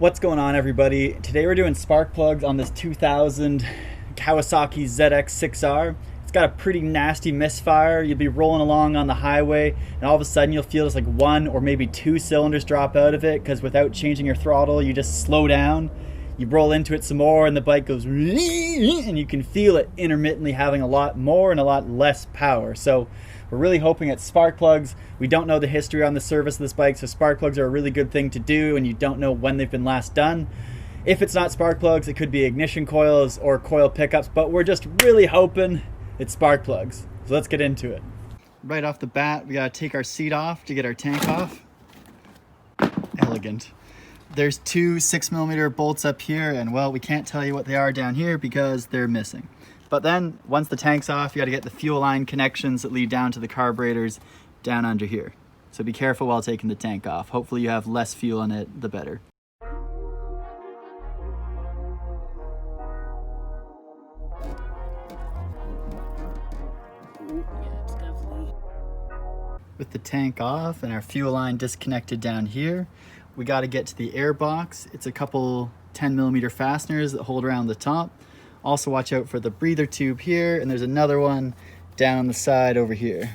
What's going on, everybody? Today we're doing spark plugs on this 2000 Kawasaki ZX6R. It's got a pretty nasty misfire. You'll be rolling along on the highway and all of a sudden you'll feel just like one or maybe two cylinders drop out of it because without changing your throttle you just slow down. You roll into it some more and the bike goes and you can feel it intermittently having a lot more and a lot less power. So we're really hoping at spark plugs. We don't know the history on the service of this bike, so spark plugs are a really good thing to do and you don't know when they've been last done. If it's not spark plugs, it could be ignition coils or coil pickups, but we're just really hoping it's spark plugs. So let's get into it. Right off the bat, we gotta take our seat off to get our tank off. Elegant. There's two 6mm bolts up here, and well, we can't tell you what they are down here because they're missing. But then, once the tank's off, you gotta get the fuel line connections that lead down to the carburetors down under here. So be careful while taking the tank off. Hopefully you have less fuel in it, the better. With the tank off and our fuel line disconnected down here, we got to get to the air box. It's a couple 10mm fasteners that hold around the top. Also watch out for the breather tube here, and there's another one down on the side over here.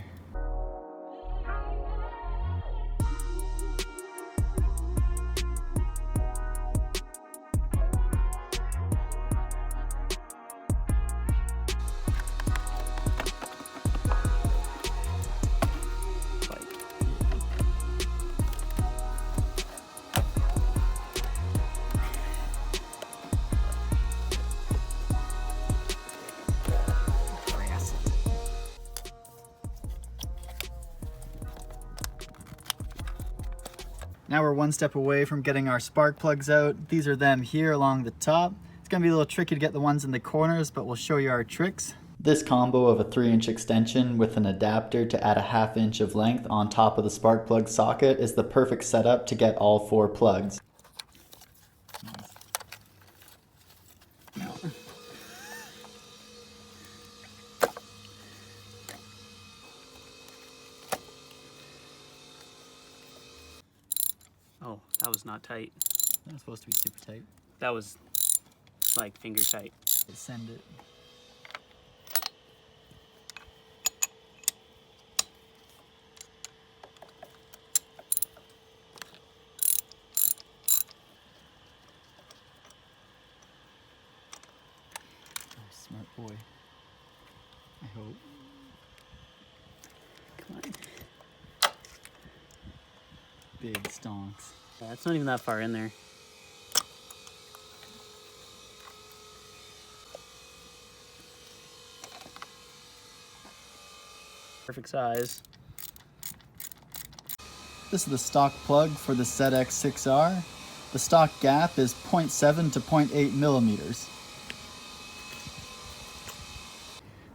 Now we're one step away from getting our spark plugs out. These are them here along the top. It's gonna be a little tricky to get the ones in the corners, but we'll show you our tricks. This combo of a 3-inch extension with an adapter to add a 1/2 inch of length on top of the spark plug socket is the perfect setup to get all 4 plugs. Oh, that was not tight. That was supposed to be super tight. That was like finger tight. Send it. Oh, smart boy. I hope. Come on. Big stonks. Yeah, it's not even that far in there. Perfect size. This is the stock plug for the ZX6R. The stock gap is 0.7 to 0.8 millimeters.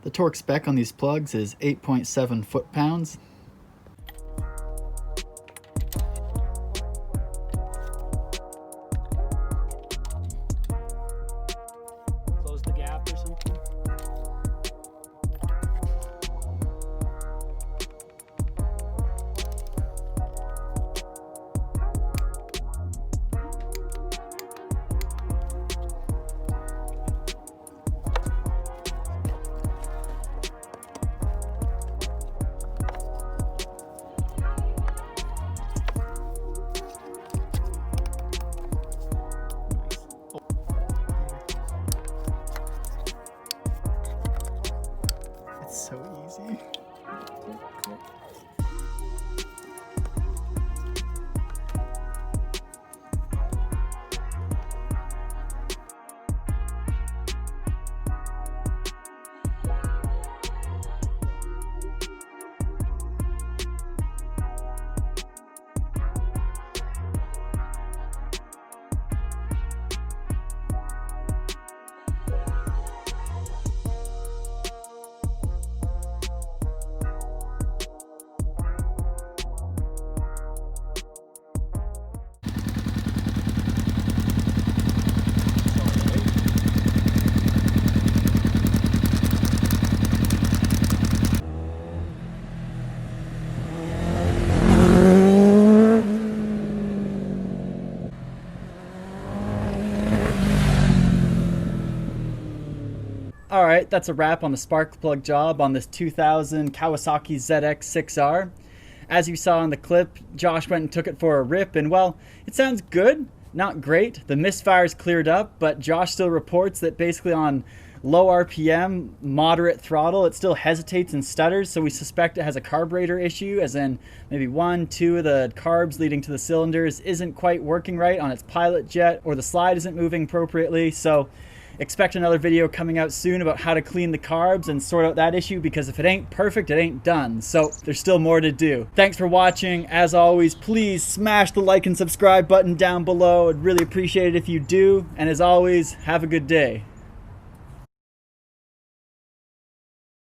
The torque spec on these plugs is 8.7 foot-pounds. Close the gap or something. All right, that's a wrap on the spark plug job on this 2000 Kawasaki ZX6R. As you saw in the clip, Josh went and took it for a rip, and well, it sounds good, not great. The misfire's cleared up, but Josh still reports that basically on low RPM, moderate throttle, it still hesitates and stutters, so we suspect it has a carburetor issue, as in maybe 1-2 of the carbs leading to the cylinders isn't quite working right on its pilot jet, or the slide isn't moving appropriately. So expect another video coming out soon about how to clean the carbs and sort out that issue, because if it ain't perfect, it ain't done. So there's still more to do. Thanks for watching. As always, please smash the like and subscribe button down below. I'd really appreciate it if you do. And as always, have a good day.